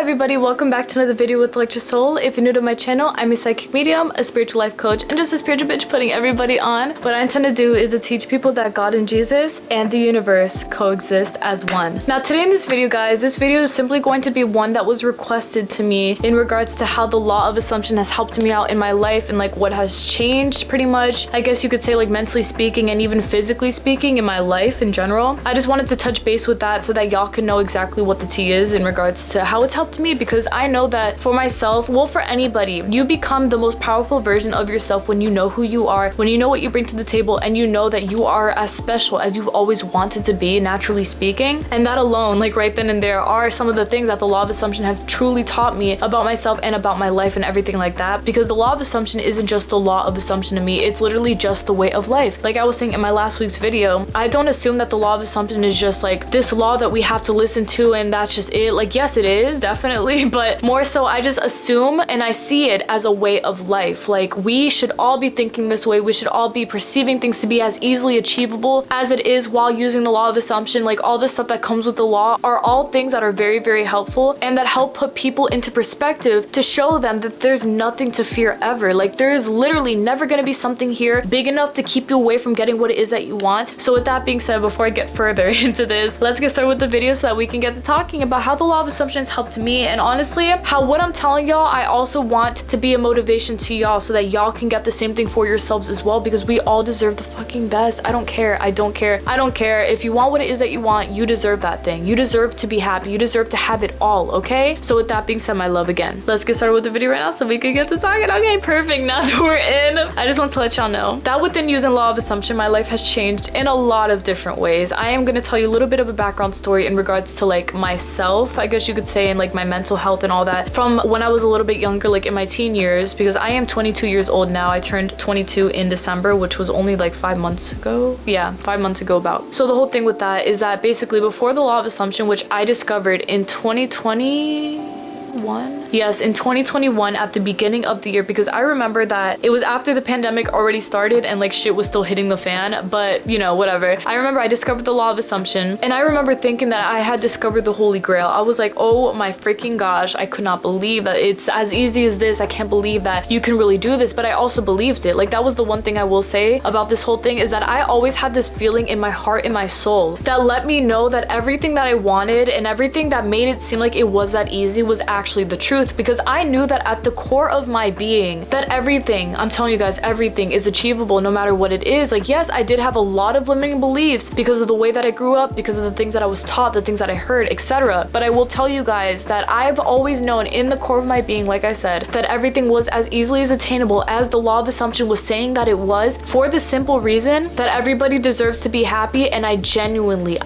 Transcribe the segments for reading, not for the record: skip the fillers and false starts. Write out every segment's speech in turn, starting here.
everybody, welcome back to another video with ElectraSoul. If you're new to my channel, I'm a psychic medium, a spiritual life coach, and just a spiritual bitch putting everybody on. What I intend to do is to teach people that God and Jesus and the universe coexist as one. Now today in this video, guys, this video is simply going to be one that was requested to me in regards to how the law of assumption has helped me out in my life and like what has changed pretty much. I guess you could say like mentally speaking and even physically speaking in my life in general. I just wanted to touch base with that so that y'all can know exactly what the tea is in regards to how it's helped me, because I know that for myself, well, for anybody, you become the most powerful version of yourself when you know who you are, when you know what you bring to the table, and you know that you are as special as you've always wanted to be, naturally speaking. And that alone, like right then and there, are some of the things that the law of assumption have truly taught me about myself and about my life and everything like that. Because the law of assumption isn't just the law of assumption to me, it's literally just the way of life. Like I was saying in my last week's video, I don't assume that the law of assumption is just like this law that we have to listen to and that's just it. Like yes, it is definitely, but more so I just assume and I see it as a way of life. Like we should all be thinking this way. We should all be perceiving things to be as easily achievable as it is while using the law of assumption. Like all this stuff that comes with the law are all things that are very, very helpful and that help put people into perspective to show them that there's nothing to fear ever. Like there's literally never going to be something here big enough to keep you away from getting what it is that you want. So with that being said, before I get further into this, let's get started with the video so that we can get to talking about how the law of assumption has helped me, and honestly how what I'm telling y'all I also want to be a motivation to y'all so that y'all can get the same thing for yourselves as well, because we all deserve the fucking best. I don't care. I don't care. I don't care. If you want what it is that you want, you deserve that thing. You deserve to be happy. You deserve to have it all, okay? So with that being said, my love, again, let's get started with the video right now so we can get to talking. Okay, perfect. Now that we're in, I just want to let y'all know that within using law of assumption, my life has changed in a lot of different ways. I am going to tell you a little bit of a background story in regards to like myself, I guess you could say, and like my mental health and all that from when I was a little bit younger, like in my teen years, because I am 22 years old now. I turned 22 in December, which was only like 5 months ago. Yeah, 5 months ago about. So the whole thing with that is that basically before the law of assumption, which I discovered in 2021, yes, in 2021 at the beginning of the year, because I remember that it was after the pandemic already started and like shit was still hitting the fan, but you know, whatever. I remember I discovered the law of assumption and I remember thinking that I had discovered the holy grail. I was like, oh my freaking gosh, I could not believe that it's as easy as this. I can't believe that you can really do this, but I also believed it. Like that was the one thing I will say about this whole thing, is that I always had this feeling in my heart, in my soul, that let me know that everything that I wanted and everything that made it seem like it was that easy was actually the truth. Because I knew that at the core of my being, that everything, I'm telling you guys, everything is achievable no matter what it is. Like yes, I did have a lot of limiting beliefs because of the way that I grew up, because of the things that I was taught, the things that I heard, etc. But I will tell you guys that I've always known in the core of my being, like I said, that everything was as easily as attainable as the law of assumption was saying that it was, for the simple reason that everybody deserves to be happy. And I genuinely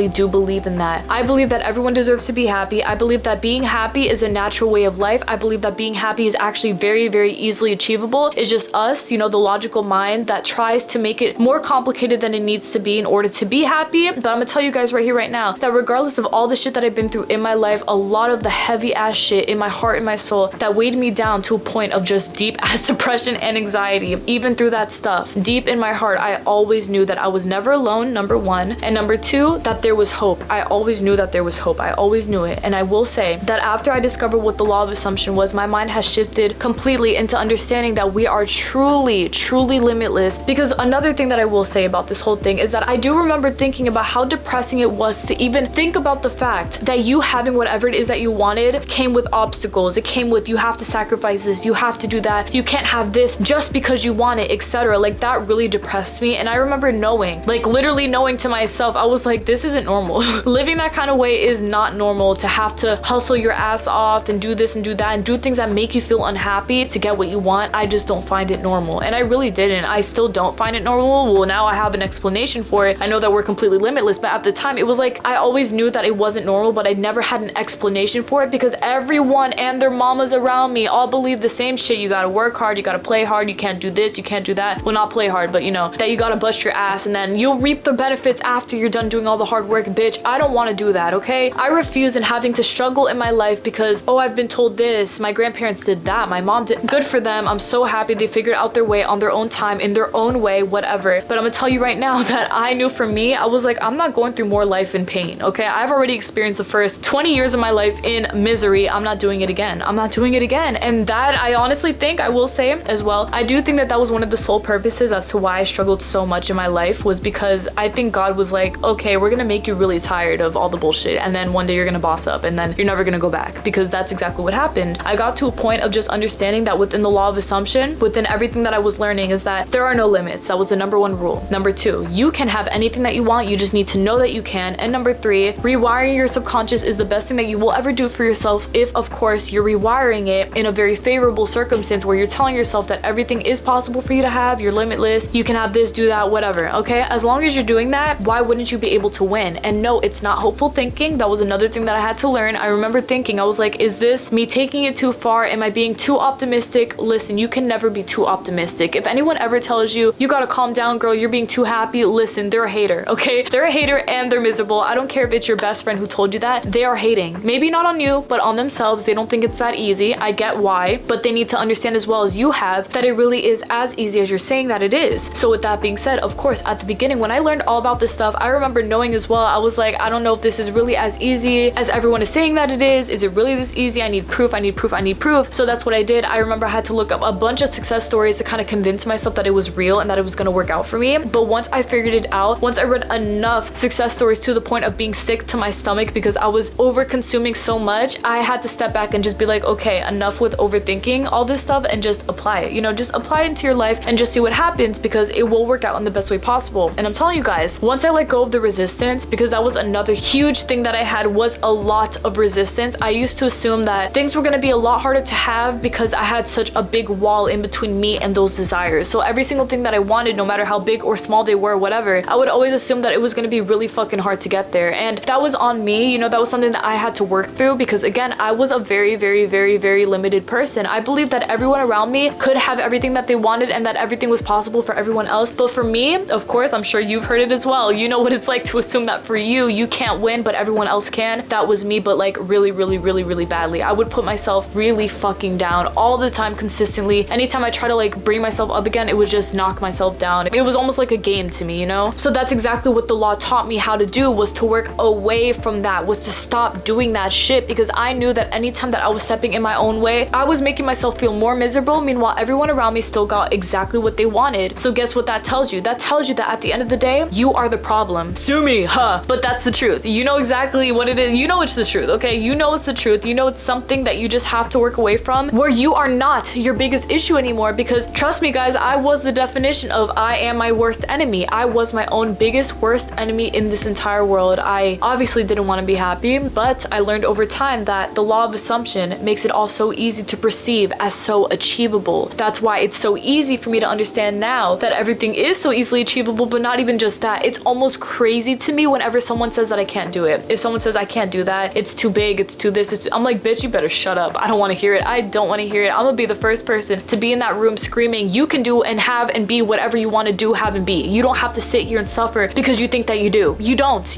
do believe in that. I believe that everyone deserves to be happy. I believe that being happy is a natural way of life. I believe that being happy is actually very, very easily achievable. It's just us, you know, the logical mind that tries to make it more complicated than it needs to be in order to be happy. But I'm gonna tell you guys right here, right now, that regardless of all the shit that I've been through in my life, a lot of the heavy ass shit in my heart and my soul that weighed me down to a point of just deep ass depression and anxiety, even through that stuff, deep in my heart, I always knew that I was never alone, number one, and number two, that there was hope. I always knew that there was hope. I always knew it. And I will say that after I discovered what the law of assumption was, my mind has shifted completely into understanding that we are truly limitless. Because another thing that I will say about this whole thing is that I do remember thinking about how depressing it was to even think about the fact that you having whatever it is that you wanted came with obstacles. It came with, you have to sacrifice this, you have to do that, you can't have this just because you want it, etc. Like that really depressed me. And I remember knowing, like literally knowing to myself, I was like, this isn't normal. Living that kind of way is not normal, to have to hustle your ass off and do this and do that and do things that make you feel unhappy to get what you want. I just don't find it normal. And I really didn't. I still don't find it normal. Well, now I have an explanation for it. I know that we're completely limitless, but at the time it was like I always knew that it wasn't normal, but I never had an explanation for it because everyone and their mamas around me all believe the same shit. You gotta work hard, you gotta play hard, you can't do this, you can't do that. Well, not play hard, but you know, that you gotta bust your ass and then you'll reap the benefits after you're done doing all the hard work. Bitch, I don't want to do that, okay? I refuse in having to struggle in my life because because, oh, I've been told this, my grandparents did that, my mom did. Good for them. I'm so happy they figured out their way on their own time, in their own way, whatever. But I'm gonna tell you right now that I knew for me, I was like, I'm not going through more life in pain, okay? I've already experienced the first 20 years of my life in misery. I'm not doing it again. I'm not doing it again. And that, I honestly think, I will say as well, I do think that that was one of the sole purposes as to why I struggled so much in my life, was because I think God was like, okay, we're gonna make you really tired of all the bullshit, and then one day you're gonna boss up, and then you're never gonna go back, because that's exactly what happened. I got to a point of just understanding that within the law of assumption, within everything that I was learning, is that there are no limits. That was the number one rule. Number two, you can have anything that you want, you just need to know that you can. And number three, rewiring your subconscious is the best thing that you will ever do for yourself, if of course you're rewiring it in a very favorable circumstance where you're telling yourself that everything is possible for you to have, you're limitless, you can have this, do that, whatever, okay? As long as you're doing that, why wouldn't you be able to win? And no, it's not hopeful thinking. That was another thing that I had to learn. I remember thinking, I was like, is this me taking it too far? Am I being too optimistic? Listen, you can never be too optimistic. If anyone ever tells you, you gotta calm down, girl, you're being too happy, listen, they're a hater, okay? They're a hater and they're miserable. I don't care if it's your best friend who told you that. They are hating. Maybe not on you, but on themselves. They don't think it's that easy. I get why, but they need to understand as well as you have that it really is as easy as you're saying that it is. So with that being said, of course, at the beginning, when I learned all about this stuff, I remember knowing as well, I was like, I don't know if this is really as easy as everyone is saying that it is. Is it really this easy? I need proof, I need proof, I need proof. So that's what I did. I remember I had to look up a bunch of success stories to kind of convince myself that it was real and that it was going to work out for me. But once I figured it out, once I read enough success stories to the point of being sick to my stomach because I was over consuming so much, I had to step back and just be like, okay, enough with overthinking all this stuff and just apply it. You know, just apply it into your life and just see what happens, because it will work out in the best way possible. And I'm telling you guys, once I let go of the resistance, because that was another huge thing that I had, was a lot of resistance. I used to assume that things were going to be a lot harder to have because I had such a big wall in between me and those desires. So every single thing that I wanted, no matter how big or small they were, whatever, I would always assume that it was going to be really fucking hard to get there. And that was on me, you know, that was something that I had to work through, because again, I was a very, very, very, very limited person. I believed that everyone around me could have everything that they wanted and that everything was possible for everyone else. But for me, of course, I'm sure you've heard it as well. You know what it's like to assume that for you, you can't win, but everyone else can. That was me, but like really, really, really, really badly. I would put myself really fucking down all the time, consistently. Anytime I try to like bring myself up again, it would just knock myself down. It was almost like a game to me, you know? So that's exactly what the law taught me how to do, was to work away from that, was to stop doing that shit, because I knew that anytime that I was stepping in my own way, I was making myself feel more miserable. Meanwhile, everyone around me still got exactly what they wanted. So guess what that tells you? That tells you that at the end of the day, you are the problem. Sue me, huh? But that's the truth. You know exactly what it is. You know it's the truth, okay? You know it's the truth. You know it's something that you just have to work away from, where you are not your biggest issue anymore. Because trust me guys, I was the definition of I am my worst enemy. I was my own biggest worst enemy in this entire world. I obviously didn't want to be happy, but I learned over time that the law of assumption makes it all so easy to perceive as so achievable. That's why it's so easy for me to understand now that everything is so easily achievable. But not even just that, it's almost crazy to me whenever someone says that I can't do it. If someone says I can't do that, it's too big, it's too this, I'm like, bitch, you better shut up. I don't want to hear it. I don't want to hear it. I'm gonna be the first person to be in that room screaming, you can do and have and be whatever you want to do, have and be. You don't have to sit here and suffer because you think that you do. You don't.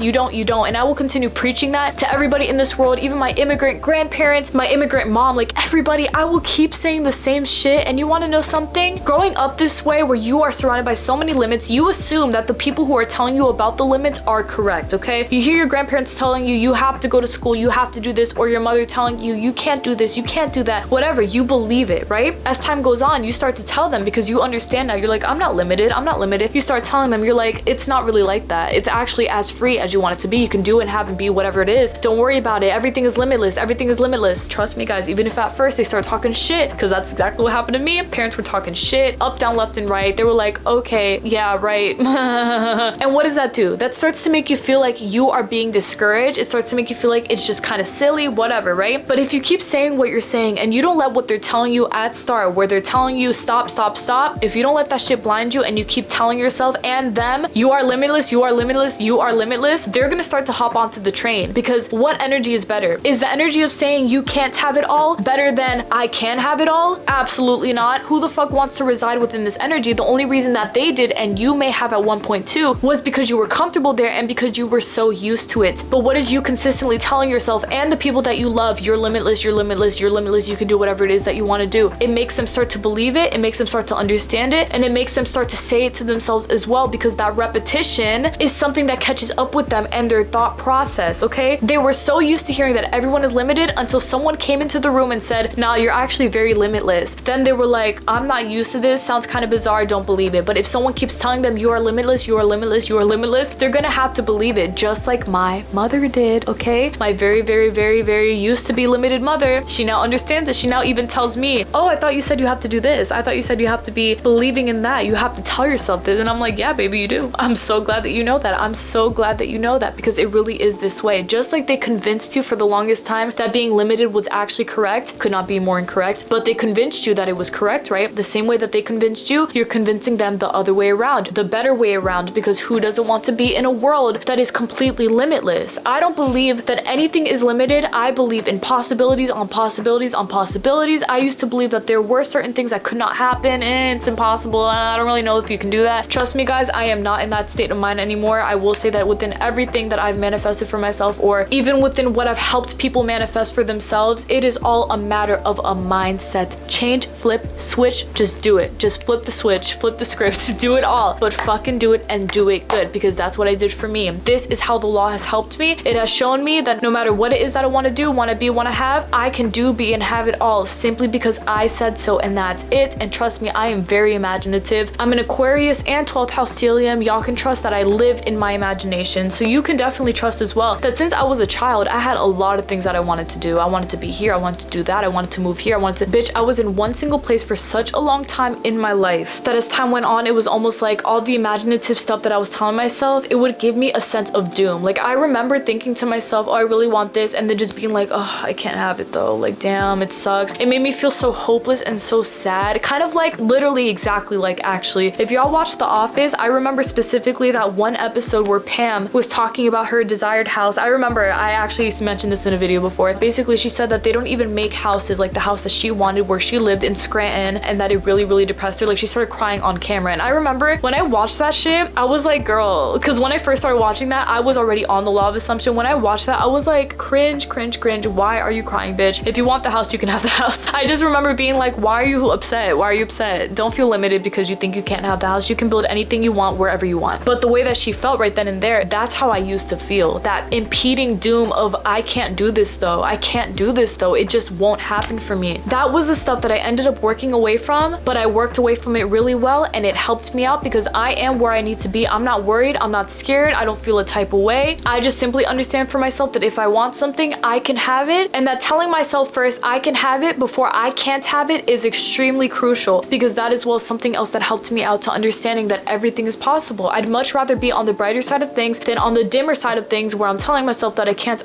And I will continue preaching that to everybody in this world, even my immigrant grandparents, my immigrant mom, like everybody. I will keep saying the same shit. And you want to know something? Growing up this way, where you are surrounded by so many limits, you assume that the people who are telling you about the limits are correct, okay? You hear your grandparents telling you, you have to go to school, you have to do this, or your mother telling you, you can't do this, you can't do that, whatever, you believe it, right? As time goes on, you start to tell them, because you understand now, you're like, I'm not limited. You start telling them, you're like, it's not really like that. It's actually as free as you want it to be. You can do and have and be whatever it is. Don't worry about it. Everything is limitless. Everything is limitless. Trust me guys, even if at first they start talking shit, because that's exactly what happened to me. Parents were talking shit, up, down, left, and right. They were like, okay, yeah, right. And what does that do? That starts to make you feel like you are being discouraged. It starts to make you feel like it's just kind of silly, whatever, right? But if you keep saying what you're saying and you don't let what they're telling you at start, where they're telling you stop, stop, stop, if you don't let that shit blind you and you keep telling yourself and them, you are limitless, you are limitless, you are limitless, they're gonna start to hop onto the train. Because what energy is better? Is the energy of saying you can't have it all better than I can have it all? Absolutely not. Who the fuck wants to reside within this energy? The only reason that they did, and you may have at one point too, was because you were comfortable there and because you were so used to it. But what is you consistently telling yourself and the people that you you love, you're limitless, you're limitless, you're limitless, you can do whatever it is that you want to do. It makes them start to believe it, it makes them start to understand it, and it makes them start to say it to themselves as well, because that repetition is something that catches up with them and their thought process, okay? They were so used to hearing that everyone is limited until someone came into the room and said, nah, you're actually very limitless. Then they were like, I'm not used to this, sounds kind of bizarre, don't believe it. But if someone keeps telling them you are limitless, you are limitless, you are limitless, they're gonna have to believe it, just like my mother did, okay? My very, very, very, very used to be limited mother, she now understands it. She now even tells me, oh, I thought you said you have to do this. I thought you said you have to be believing in that. You have to tell yourself this. And I'm like, yeah, baby, you do. I'm so glad that you know that. I'm so glad that you know that, because it really is this way. Just like they convinced you for the longest time that being limited was actually correct, could not be more incorrect, but they convinced you that it was correct, right? The same way that they convinced you, you're convincing them the other way around, the better way around, because who doesn't want to be in a world that is completely limitless? I don't believe that anything is limited. I believe in possibilities on possibilities on possibilities. I used to believe that there were certain things that could not happen and it's impossible. I don't really know if you can do that. Trust me, guys, I am not in that state of mind anymore. I will say that within everything that I've manifested for myself, or even within what I've helped people manifest for themselves, it is all a matter of a mindset change, flip, switch, just do it. Just flip the switch, flip the script, do it all, but fucking do it and do it good, because that's what I did for me. This is how the law has helped me. It has shown me that no matter what it is that I want to do, want to be, want to have, I can do, be, and have it all simply because I said so, and that's it. And trust me, I am very imaginative. I'm an Aquarius and 12th house stellium. Y'all can trust that I live in my imagination, so you can definitely trust as well that since I was a child, I had a lot of things that I wanted to do. I wanted to be here, I wanted to do that, I wanted to move here, I wanted to, bitch, I was in one single place for such a long time in my life that as time went on, it was almost like all the imaginative stuff that I was telling myself, it would give me a sense of doom. Like, I remember thinking to myself, oh, I really want this, and then just being like, oh, I can't have it though, like, damn, it sucks. It made me feel so hopeless and so sad, kind of like literally exactly like, actually, if y'all watched The Office, I remember specifically that one episode where Pam was talking about her desired house. I remember I actually mentioned this in a video before. Basically, she said that they don't even make houses like the house that she wanted where she lived in Scranton, and that it really, really depressed her. Like, she started crying on camera. And I remember when I watched that shit, I was like, girl, because when I first started watching that, I was already on the law of assumption. When I watched that, I was like, cringe, cringe, cringe. Why are you crying, bitch? If you want the house, you can have the house. I just remember being like, why are you upset? Why are you upset? Don't feel limited because you think you can't have the house. You can build anything you want wherever you want. But the way that she felt right then and there, that's how I used to feel. That impeding doom of, I can't do this though. I can't do this though. It just won't happen for me. That was the stuff that I ended up working away from, but I worked away from it really well, and it helped me out because I am where I need to be. I'm not worried. I'm not scared. I don't feel a type of way. I just simply understand for myself that if I want something, I can have it, and that telling myself first I can have it before I can't have it is extremely crucial, because that is well something else that helped me out to understanding that everything is possible. I'd much rather be on the brighter side of things than on the dimmer side of things where I'm telling myself that I can't,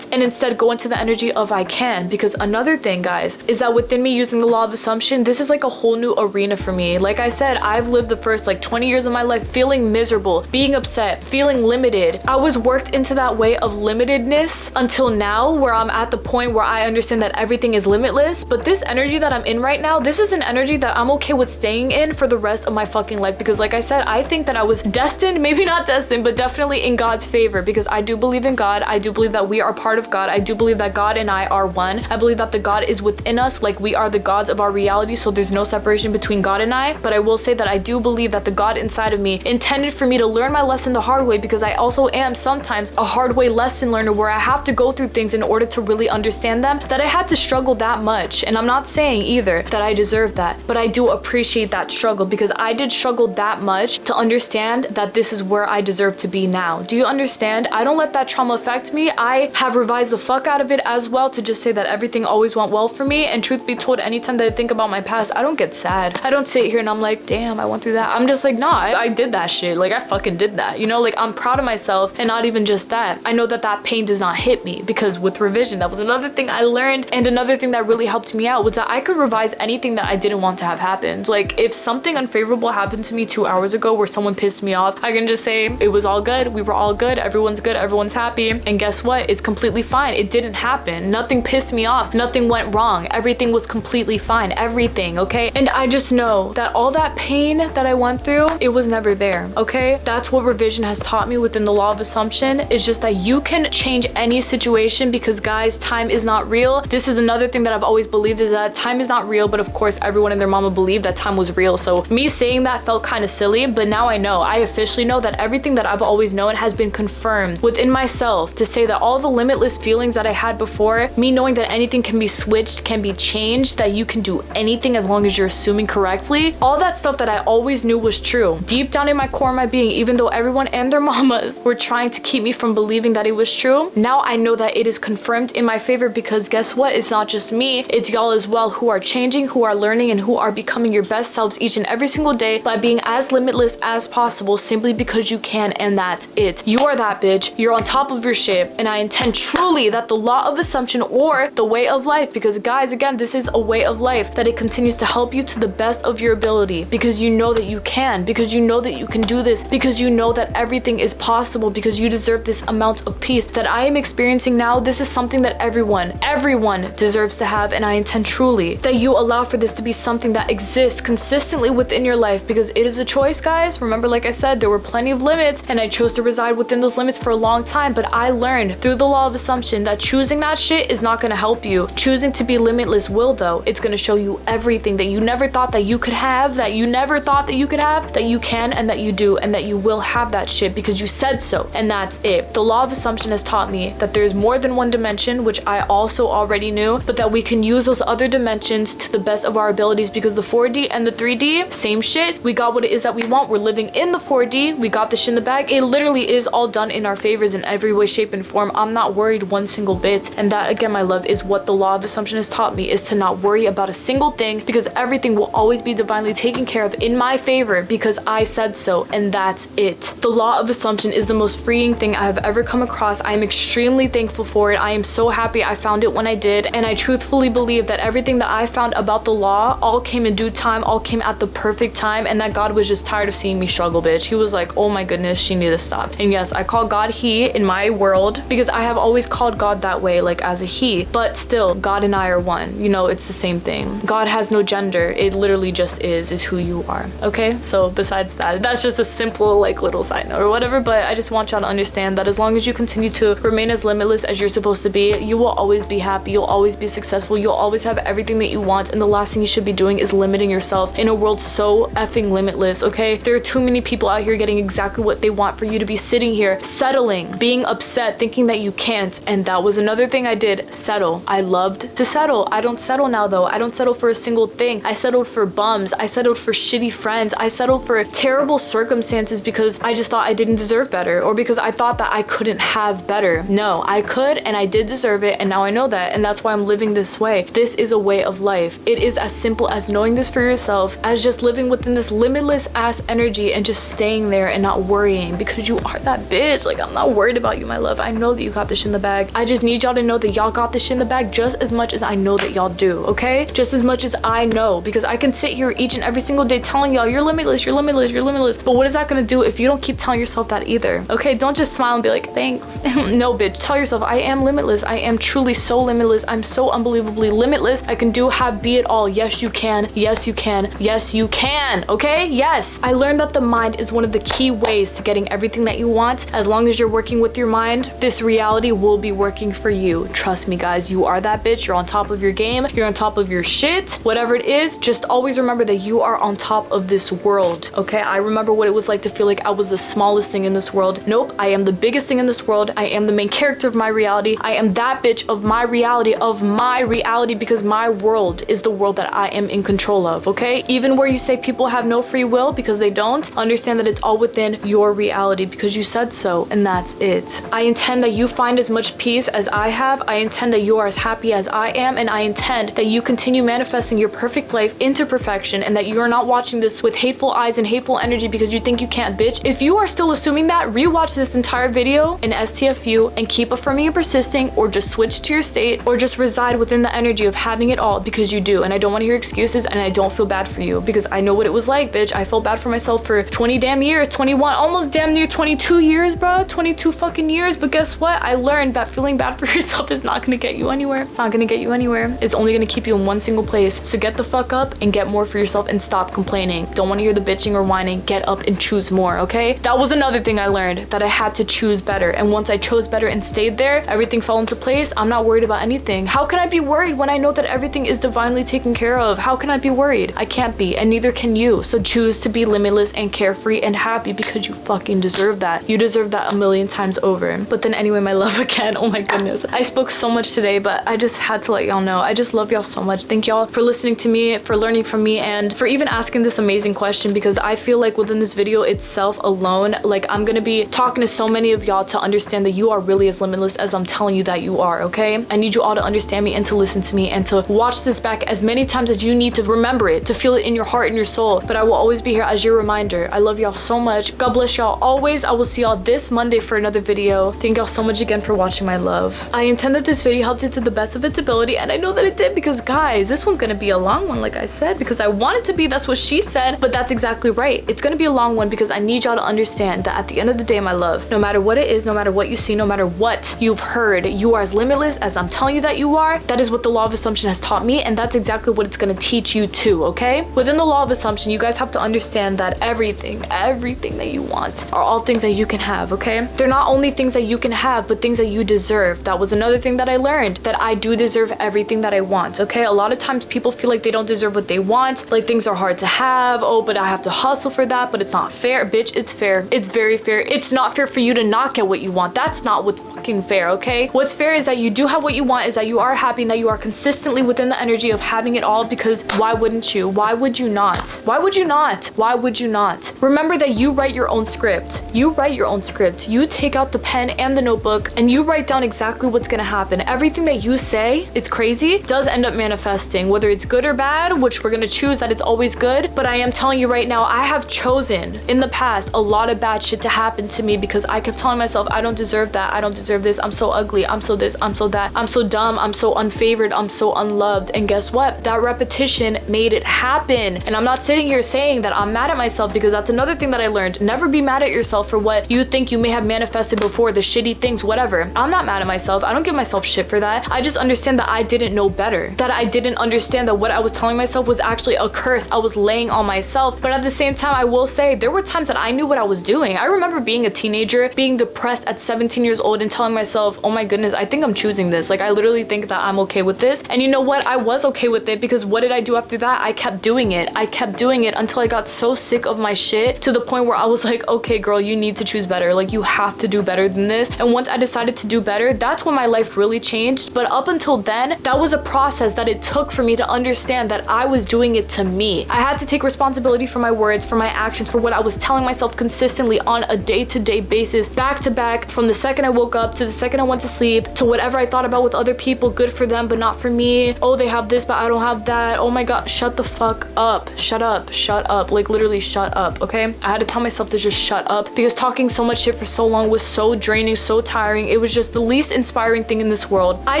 and instead go into the energy of I can. Because another thing, guys, is that within me using the law of assumption, this is like a whole new arena for me. Like I said, I've lived the first like 20 years of my life feeling miserable, being upset, feeling limited. I was worked into that way of limitedness until now, where I'm at the point where I understand that everything is limitless. But this energy that I'm in right now, this is an energy that I'm okay with staying in for the rest of my fucking life, because like I said, I think that I was destined, maybe not destined, but definitely in God's favor, because I do believe in God. I do believe that we are part of God. I do believe that God and I are one. I believe that the God is within us, like we are the gods of our reality, so there's no separation between God and I. But I will say that I do believe that the God inside of me intended for me to learn my lesson the hard way, because I also am sometimes a hard way lesson learner, where I have to go through things in order to really understand them, that I had to struggle that much. And I'm not saying either that I deserve that, but I do appreciate that struggle, because I did struggle that much to understand that this is where I deserve to be now. Do you understand? I don't let that trauma affect me. I have revised the fuck out of it as well to just say that everything always went well for me. And truth be told, anytime that I think about my past, I don't get sad. I don't sit here and I'm like, damn, I went through that. I'm just like, nah, I did that shit. Like, I fucking did that. You know, like, I'm proud of myself. And not even just that, I know that that pain does not hit me, because with revision, that was another thing I learned. And another thing that really helped me out was that I could revise anything that I didn't want to have happened. Like, if something unfavorable happened to me 2 hours ago where someone pissed me off, I can just say it was all good. We were all good. Everyone's good. Everyone's happy. And guess what? It's completely fine. It didn't happen. Nothing pissed me off. Nothing went wrong. Everything was completely fine. Everything, okay? And I just know that all that pain that I went through, it was never there, okay? That's what revision has taught me within the law of assumption, is just that you can change any situation situation, because guys, time is not real. This is another thing that I've always believed, is that time is not real, but of course everyone and their mama believed that time was real. So me saying that felt kind of silly, but now I know. I officially know that everything that I've always known has been confirmed within myself, to say that all the limitless feelings that I had before, me knowing that anything can be switched, can be changed, that you can do anything as long as you're assuming correctly, all that stuff that I always knew was true. Deep down in my core of my being, even though everyone and their mamas were trying to keep me from believing that it was true, now I know that it is confirmed in my favor, because guess what? It's not just me, it's y'all as well, who are changing, who are learning, and who are becoming your best selves each and every single day by being as limitless as possible, simply because you can, and that's it. You are that bitch. You're on top of your shit, and I intend truly that the law of assumption, or the way of life, because guys, again, this is a way of life, that it continues to help you to the best of your ability, because you know that you can, because you know that you can do this, because you know that everything is possible, because you deserve this amount of peace that I am experiencing now. This is something that everyone deserves to have, and I intend truly that you allow for this to be something that exists consistently within your life, because it is a choice, guys. Remember, like I said, there were plenty of limits, and I chose to reside within those limits for a long time, but I learned through the law of assumption that choosing that shit is not going to help you. Choosing to be limitless will, though. It's going to show you everything that you never thought that you could have, that you never thought that you could have, that you can, and that you do, and that you will have that shit because you said so, and that's it. The law of assumption has taught me that there's more than one dimension, which I also already knew, but that we can use those other dimensions to the best of our abilities, because the 4D and the 3D, same shit. We got what it is that we want. We're living in the 4D. We got the shit in the bag. It literally is all done in our favors in every way, shape, and form. I'm not worried one single bit. And that, again, my love, is what the law of assumption has taught me, is to not worry about a single thing, because everything will always be divinely taken care of in my favor, because I said so, and that's it. The law of assumption is the most freeing thing I have ever come across. I am extremely thankful for it. I am so happy I found it when I did, and I truthfully believe that everything that I found about the law all came in due time, all came at the perfect time, and that God was just tired of seeing me struggle, bitch. He was like, oh my goodness, she needed to stop. And yes, I call God he in my world, because I have always called God that way, like as a he, but still, God and I are one. You know, it's the same thing. God has no gender. It literally just is who you are. Okay, so besides that, that's just a simple like little side note or whatever, but I just want y'all to understand that as long as you continue to remain as limitless as you're supposed to be, you will always be happy, you'll always be successful, you'll always have everything that you want, and the last thing you should be doing is limiting yourself in a world so effing limitless. Okay, there are too many people out here getting exactly what they want for you to be sitting here settling, being upset, thinking that you can't. And that was another thing I did, settle. I loved to settle. I don't settle now, though. I don't settle for a single thing. I settled for bums, I settled for shitty friends, I settled for terrible circumstances, because I just thought I didn't deserve better, or because I thought that I couldn't have better. No, I could, and I did deserve it, and now I know that, and that's why I'm living this way. This is a way of life. It is as simple as knowing this for yourself, as just living within this limitless ass energy and just staying there and not worrying, because you are that bitch. Like, I'm not worried about you, my love. I know that you got this shit in the bag. I just need y'all to know that y'all got this shit in the bag just as much as I know that y'all do, okay? Just as much as I know, because I can sit here each and every single day telling y'all you're limitless, you're limitless, you're limitless. But what is that gonna do if you don't keep telling yourself that either? Okay, don't just smile and be like, thanks. No, bitch, tell yourself, I am limitless. I am truly so limitless. I'm so unbelievably limitless. I can do, have, be it all. Yes, you can. Yes, you can. Yes, you can. Okay? Yes. I learned that the mind is one of the key ways to getting everything that you want. As long as you're working with your mind, this reality will be working for you. Trust me, guys, you are that bitch. You're on top of your game. You're on top of your shit. Whatever it is, just always remember that you are on top of this world. Okay? I remember what it was like to feel like I was the smallest thing in this world. Nope. I am the biggest thing in this world. I am the main character of my reality. I am that bitch of my reality, because my world is the world that I am in control of, okay? Even where you say people have no free will, because they don't, understand that it's all within your reality, because you said so, and that's it. I intend that you find as much peace as I have. I intend that you are as happy as I am, and I intend that you continue manifesting your perfect life into perfection, and that you are not watching this with hateful eyes and hateful energy because you think you can't, bitch. If you are still assuming that, rewatch this entire video in STFU and keep affirming and persisting, or just switch to your state, or just reside within the energy of having it all, because you do. And I don't want to hear excuses, and I don't feel bad for you, because I know what it was like, bitch. I felt bad for myself for 20 damn years, 21, almost damn near 22 years, bro. 22 fucking years. But guess what? I learned that feeling bad for yourself is not gonna get you anywhere. It's not gonna get you anywhere. It's only gonna keep you in one single place. So get the fuck up and get more for yourself, and stop complaining. Don't want to hear the bitching or whining. Get up and choose more, okay? That was another thing I learned, that I had to choose better. And once I chose better and stayed there, everything fell into place. I'm not worried about anything. How can I be worried when I know that everything is divinely taken care of? How can I be worried? I can't be, and neither can you. So choose to be limitless and carefree and happy, because you fucking deserve that. You deserve that a million times over. But then anyway, my love, again, oh my goodness, I spoke so much today, but I just had to let y'all know I just love y'all so much. Thank y'all for listening to me, for learning from me, and for even asking this amazing question, because I feel like within this video itself alone, like I'm gonna be talking to so many of y'all to understand that you are really as limitless as I'm telling you that you are. Okay, I need you all to understand me and to listen to me and to watch this back as many times as you need to remember it, to feel it in your heart and your soul. But I will always be here as your reminder. I love y'all so much. God bless y'all always. I will see y'all this Monday for another video. Thank y'all so much again for watching, my love. I intend that this video helped you to the best of its ability, and I know that it did, because guys, this one's gonna be a long one, like I said, because I want it to be. That's what she said, but that's exactly right. It's gonna be a long one because I need y'all to understand that at the end of the day, my love, no matter what it is, no matter what you see, no matter what you've heard, you are as limitless as I'm telling you that you are. That is what the law of assumption has taught me, and that's exactly what it's gonna teach you too, okay? Within the law of assumption, you guys have to understand that everything that you want are all things that you can have, okay? They're not only things that you can have, but things that you deserve. That was another thing that I learned, that I do deserve everything that I want, okay? A lot of times people feel like they don't deserve what they want, like things are hard to have. Oh, but I have to hustle for that, but it's not fair. Bitch, it's fair. It's very fair. It's not fair for you to not get what you want. That's not what's fucking fair, okay? What's fair is that you do have what you want, is that you are happy, and that you are consistently within the energy of having it all, because why wouldn't you? Why would you not? Why would you not? Why would you not? Remember that you write your own script. You write your own script. You take out the pen and the notebook and you write down exactly what's gonna happen. Everything that you say, it's crazy, does end up manifesting, whether it's good or bad, which we're gonna choose that it's always good. But I am telling you right now, I have chosen in the past a lot of bad shit to happen to me, because I kept telling myself, I don't deserve that. I don't deserve this. I'm so ugly. I'm so this. I'm so that. I'm so dumb. I'm so unfavored. I'm so unloved. And guess what? That repetition made it happen. And I'm not sitting here saying that I'm mad at myself, because that's another thing that I learned. Never be mad at yourself for what you think you may have manifested before, the shitty things, whatever. I'm not mad at myself. I don't give myself shit for that. I just understand that I didn't know better. That I didn't understand that what I was telling myself was actually a curse I was laying on myself. But at the same time, I will say there were times that I knew what I was doing. I remember being a teenager, being depressed at 17 years old and telling myself, oh my goodness, I think I'm choosing this. Like, I literally think that I'm okay with this. And you know what? I was okay with it, because what did I do after that? I kept doing it. I kept doing it until I got so sick of my shit, to the point where I was like, okay, girl, you need to choose better. Like, you have to do better than this. And once I decided to do better, that's when my life really changed. But up until then, that was a process that it took for me to understand that I was doing it to me. I had to take responsibility for my words, for my actions, for what I was telling myself consistently on a day-to-day basis, back to back, from the second I woke up to the second I went to sleep, to whatever I thought about with other people, good for them but not for me. Oh, they have this but I don't have that. Oh my god, shut the fuck up. Shut up. Shut up. Like, literally shut up, okay? I had to tell myself to just shut up, because talking so much shit for so long was so draining, so tiring. It was just the least inspiring thing in this world. I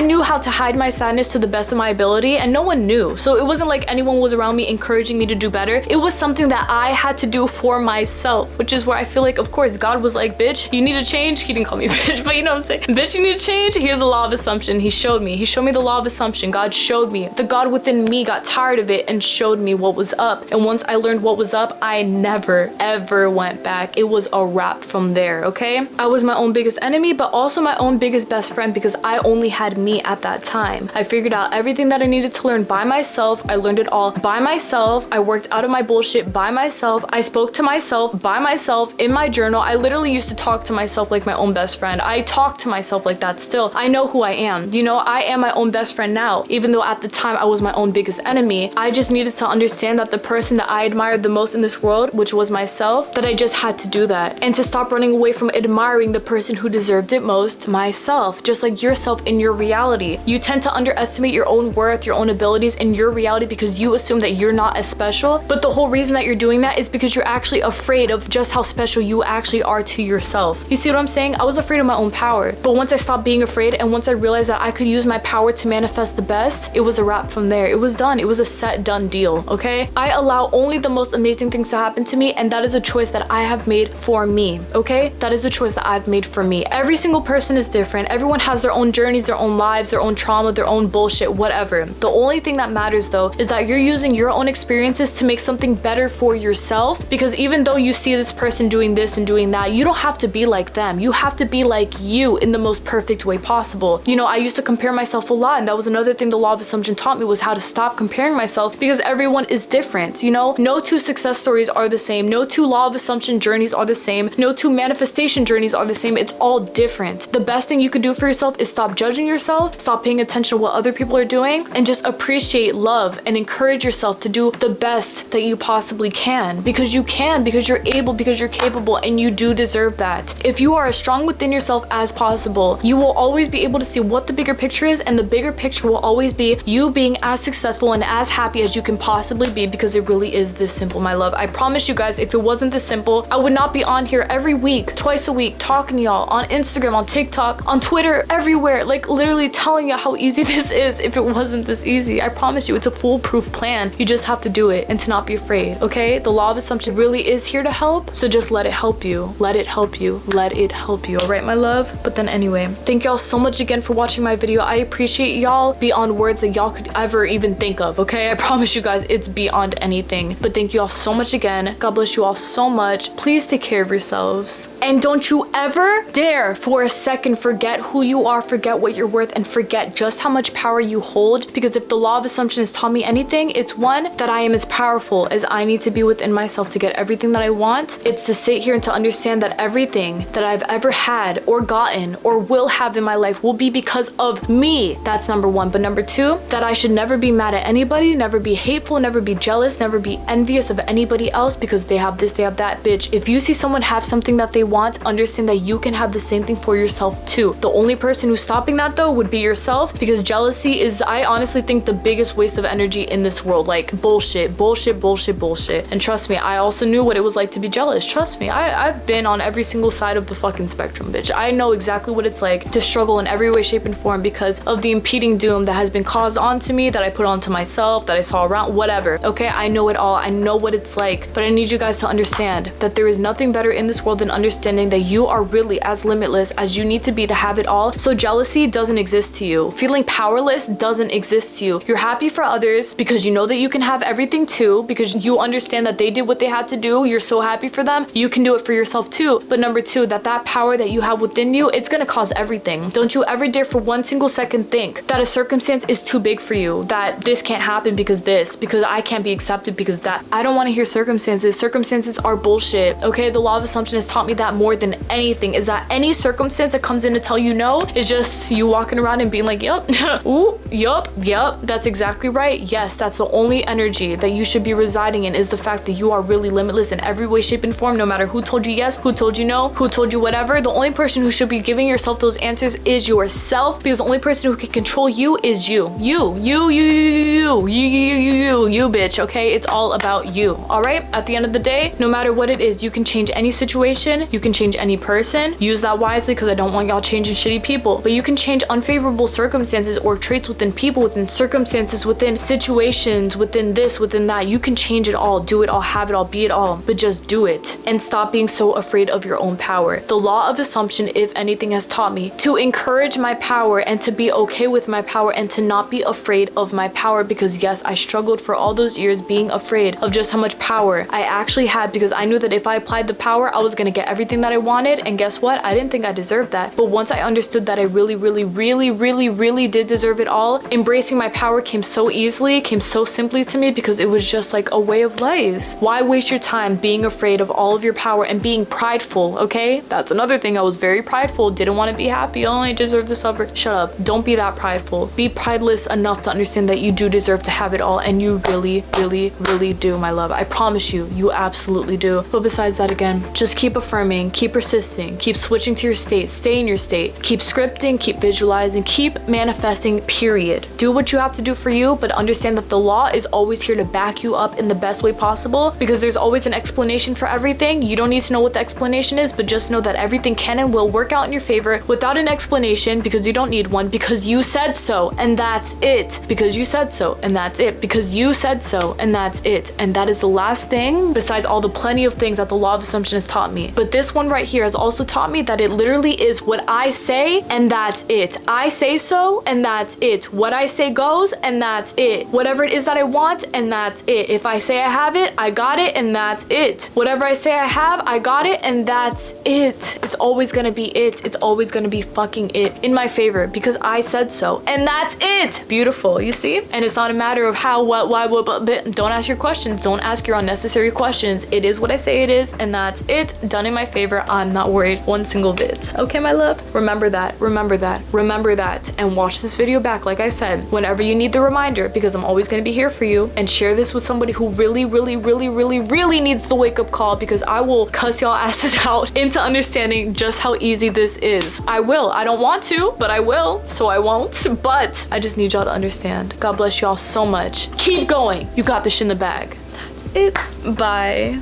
knew how to hide my sadness to the best of my ability, and no one knew. So it wasn't like anyone was around me encouraging me to do better. It was something that I had to do for myself, which is where I feel like, of course, God was like, bitch, you need to change. He didn't call me bitch, but you know what I'm saying? Bitch, you need to change. Here's the law of assumption. He showed me. He showed me the law of assumption. God showed me. The God within me got tired of it and showed me what was up. And once I learned what was up, I never, ever went back. It was a wrap from there, okay? I was my own biggest enemy, but also my own biggest best friend, because I only had me at that time. I figured out everything that I needed to learn by myself. I learned it all by myself. I worked out of my bullshit by myself. I spoke to myself by myself in my journal. I literally used to talk to myself like my own best friend. I talk to myself like that still. I know who I am. You know, I am my own best friend now, even though at the time I was my own biggest enemy. I just needed to understand that the person that I admired the most in this world, which was myself, that I just had to do that, and to stop running away from admiring the person who deserved it most, myself. Just like yourself in your reality, you tend to underestimate your own worth, your own abilities in your reality, because you assume that you're not as special. But the whole reason that you're doing that is because you're actually afraid of just how special you actually are to yourself. You see what I'm saying? I was afraid of my own power, but once I stopped being afraid, and once I realized that I could use my power to manifest the best, it was a wrap from there. It was done. It was a set, done deal, okay? I allow only the most amazing things to happen to me, and that is a choice that I have made for me, okay? That is the choice that I've made for me. Every single person is different. Everyone has their own journeys, their own lives, their own trauma, their own bullshit, whatever. The only thing that matters though is that you're using your own experiences to make something better for yourself, because even though you see this person doing this and doing that, you don't have to be like them. You have to be like you in the most most perfect way possible. You know, I used to compare myself a lot, and that was another thing the law of assumption taught me, was how to stop comparing myself, because everyone is different. You know, no two success stories are the same. No two law of assumption journeys are the same. No two manifestation journeys are the same. It's all different. The best thing you could do for yourself is stop judging yourself, stop paying attention to what other people are doing, and just appreciate, love, and encourage yourself to do the best that you possibly can, because you can, because you're able, because you're capable, and you do deserve that. If you are as strong within yourself as possible, you will always be able to see what the bigger picture is, and the bigger picture will always be you being as successful and as happy as you can possibly be, because it really is this simple, my love. I promise you guys, if it wasn't this simple, I would not be on here every week, twice a week, talking to y'all on Instagram, on TikTok, on Twitter, everywhere, like literally telling you how easy this is if it wasn't this easy. I promise you, it's a foolproof plan. You just have to do it and to not be afraid, okay? The law of assumption really is here to help, so just let it help you. Let it help you. Let it help you, all right, my love? But then anyway, thank y'all so much again for watching my video. I appreciate y'all beyond words that y'all could ever even think of, okay? I promise you guys, it's beyond anything. But thank you all so much again. God bless you all so much. Please take care of yourselves. And don't you ever dare for a second forget who you are, forget what you're worth, and forget just how much power you hold. Because if the law of assumption has taught me anything, it's one, that I am as powerful as I need to be within myself to get everything that I want. It's to sit here and to understand that everything that I've ever had or gotten or will have in my life will be because of me. That's number one. But number two, that I should never be mad at anybody, never be hateful, never be jealous, never be envious of anybody else because they have this, they have that. Bitch, if you see someone have something that they want, understand that you can have the same thing for yourself too. The only person who's stopping that though would be yourself, because jealousy is, I honestly think, the biggest waste of energy in this world. Like bullshit, bullshit, bullshit, bullshit. And trust me, I also knew what it was like to be jealous. Trust me, I've been on every single side of the fucking spectrum, bitch. I know exactly what it's like to struggle in every way, shape, and form because of the impeding doom that has been caused onto me, that I put onto myself, that I saw around, whatever. Okay, I know it all. I know what it's like. But I need you guys to understand that there is nothing better in this world than understanding that you are really as limitless as you need to be to have it all. So jealousy doesn't exist to you. Feeling powerless doesn't exist to you. You're happy for others because you know that you can have everything too, because you understand that they did what they had to do. You're so happy for them. You can do it for yourself too. But number two, that power that you have within you, it's gonna cause everything. Don't you ever dare for one single second think that a circumstance is too big for you, that this can't happen because I can't be accepted because that. I don't want to hear circumstances. Circumstances are bullshit, okay? The law of assumption has taught me that more than anything, is that any circumstance that comes in to tell you no is just you walking around and being like, yep, ooh, yep, that's exactly right. Yes, that's the only energy that you should be residing in, is the fact that you are really limitless in every way, shape, and form, no matter who told you yes, who told you no, who told you whatever. The only person who should be giving yourself those answers is yourself, because the only person who can control you is you, bitch, okay? It's all about you, all right? At the end of the day, no matter what it is, you can change any situation, you can change any person. Use that wisely, because I don't want y'all changing shitty people, but you can change unfavorable circumstances or traits within people, within circumstances, within situations, within this, within that. You can change it all, do it all, have it all, be it all, but just do it and stop being so afraid of your own power. The law of assumption, if anything, has taught me to encourage my power and to be okay with my power and to not be afraid of my power, because yes, I struggled for all those years being afraid of just how much power I actually had, because I knew that if I applied the power, I was gonna get everything that I wanted. And guess what? I didn't think I deserved that. But once I understood that I really did deserve it all, embracing my power came so easily, came so simply to me, because it was just like a way of life. Why waste your time being afraid of all of your power and being prideful, okay? That's another thing. I was very prideful, didn't want to be happy, only deserve to suffer. Shut up. Don't be that prideful. Be prideless enough to understand that you do deserve to have it all, and you really do, my love. I promise you, you absolutely do. But besides that, again, just keep affirming, keep persisting, keep switching to your state, stay in your state, keep scripting, keep visualizing, keep manifesting, period. Do what you have to do for you, but understand that the law is always here to back you up in the best way possible, because there's always an explanation for everything. You don't need to know what the explanation is, but just know that everything can and will work out in your favor without an explanation, because you don't need one, because you said so, and that's it. Because you said so, and that's it. Because you said so, and that's it. And that is the last thing, besides all the plenty of things that the law of assumption has taught me. But this one right here has also taught me that it literally is what I say and that's it. I say so and that's it. What I say goes and that's it. Whatever it is that I want and that's it. If I say I have it, I got it and that's it. Whatever I say I have, I got it and that's it. It's always gonna be it. It's always gonna be fucking it in my favor because I said so and that's it. Beautiful, you see? And it's not a matter of how, what, why, what, but don't ask your questions. Don't ask your unnecessary questions. It is what I say it is and that's it. Done in my favor. I'm not worried one single bit. Okay, my love? Remember that. Remember that. Remember that. And watch this video back, like I said, whenever you need the reminder, because I'm always gonna be here for you. And share this with somebody who really needs the wake-up call, because I will cuss y'all asses out into understanding just how easy this is. I will. I don't want to, but I will, so I won't. But I just need y'all to understand. God bless y'all so much. Keep going. You got this shit in the bag. That's it. Bye.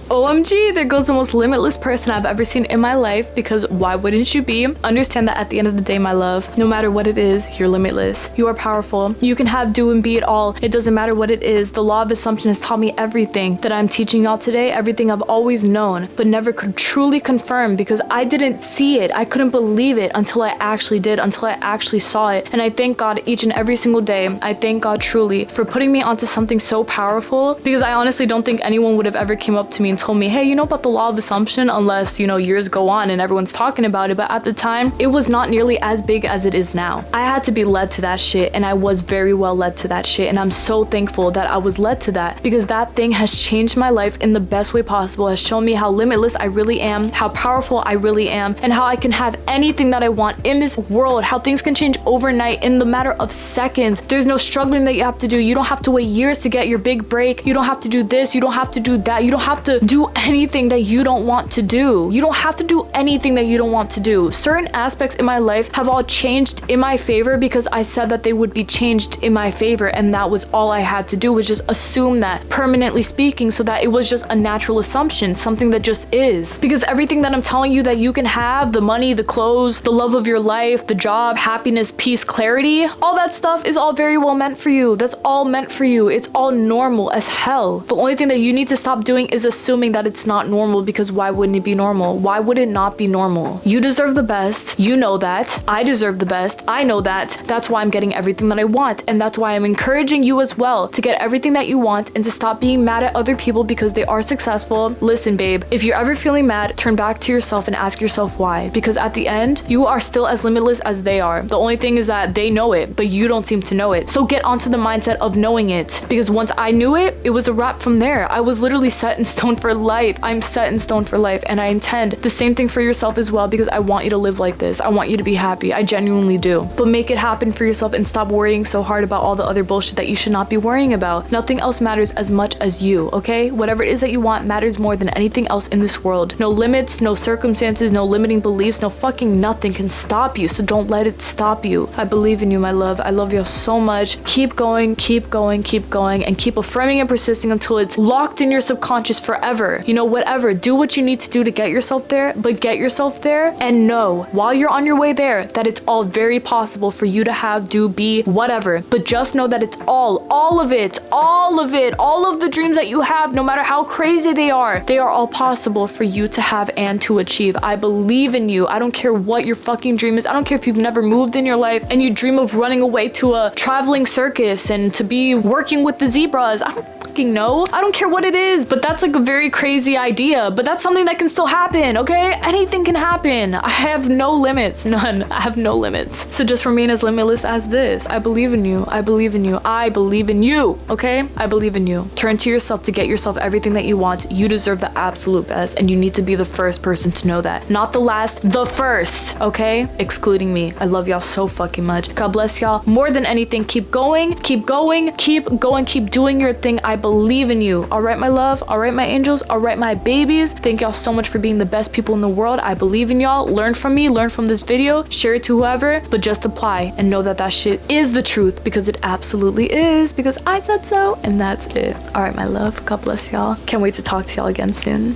OMG, there goes the most limitless person I've ever seen in my life, because why wouldn't you be? Understand that at the end of the day, my love, no matter what it is, you're limitless. You are powerful. You can have, do, and be it all. It doesn't matter what it is. The law of assumption has taught me everything that I'm teaching y'all today, everything I've always known, but never could truly confirm, because I didn't see it. I couldn't believe it until I actually did, until I actually saw it. And I thank God each and every single day. I thank God truly for putting me onto something so powerful, because I honestly don't think anyone would have ever came up to me and told me, hey, you know about the law of assumption, unless, you know, years go on and everyone's talking about it. But at the time, it was not nearly as big as it is now. I had to be led to that shit, and I was very well led to that shit, and I'm so thankful that I was led to that, because that thing has changed my life in the best way possible, has shown me how limitless I really am, how powerful I really am, and how I can have anything that I want in this world, how things can change overnight in the matter of seconds. There's no struggling that you have to do. You don't have to wait years to get your big break. You don't have to do this. You don't have to do that. You don't have to do anything that you don't want to do. You don't have to do anything that you don't want to do. Certain aspects in my life have all changed in my favor because I said that they would be changed in my favor, and that was all I had to do, was just assume that, permanently speaking, so that it was just a natural assumption, something that just is. Because everything that I'm telling you that you can have, the money, the clothes, the love of your life, the job, happiness, peace, clarity, all that stuff is all very well meant for you. That's all meant for you. It's all normal as hell. The only thing that you need to stop doing is assuming that it's not normal, because why wouldn't it be normal? Why would it not be normal? You deserve the best. You know that. I deserve the best. I know that. That's why I'm getting everything that I want, and that's why I'm encouraging you as well to get everything that you want and to stop being mad at other people because they are successful. Listen, babe, if you're ever feeling mad, turn back to yourself and ask yourself why, because at the end, you are still as limitless as they are. The only thing is that they know it, but you don't seem to know it. So get onto the mindset of knowing it, because once I knew it, it was a wrap from there. I was literally set in stone for life. I'm set in stone for life, and I intend the same thing for yourself as well, because I want you to live like this. I want you to be happy. I genuinely do. But make it happen for yourself and stop worrying so hard about all the other bullshit that you should not be worrying about. Nothing else matters as much as you, okay? Whatever it is that you want matters more than anything else in this world. No limits, no circumstances, no limiting beliefs, no fucking nothing can stop you, so don't let it stop you. I believe in you, my love. I love you so much. Keep going, keep going, keep going, and keep affirming and persisting until it's locked in your subconscious forever. You know, whatever. Do what you need to do to get yourself there, but get yourself there, and know while you're on your way there that it's all very possible for you to have, do, be, whatever. But just know that it's all of it, all of the dreams that you have, no matter how crazy they are all possible for you to have and to achieve. I believe in you. I don't care what your fucking dream is. I don't care if you've never moved in your life and you dream of running away to a traveling circus and to be working with the zebras. I don't fucking know. I don't care what it is, but that's like a very crazy idea, but that's something that can still happen, okay? Anything can happen. I have no limits, none. I have no limits. So just remain as limitless as this. I believe in you. I believe in you. I believe in you, okay? I believe in you. Turn to yourself to get yourself everything that you want. You deserve the absolute best, and you need to be the first person to know that. Not the last, the first, okay? Excluding me. I love y'all so fucking much. God bless y'all. More than anything, keep going, keep going, keep going, keep doing your thing. I believe in you. All right, my love. All right, my angels. All right, my babies. Thank y'all so much for being the best people in the world. I believe in y'all. Learn from me. Learn from this video. Share it to whoever, but just apply and know that that shit is the truth, because it absolutely is, because I said so, and that's it. All right, my love. God bless y'all. Can't wait to talk to y'all again soon.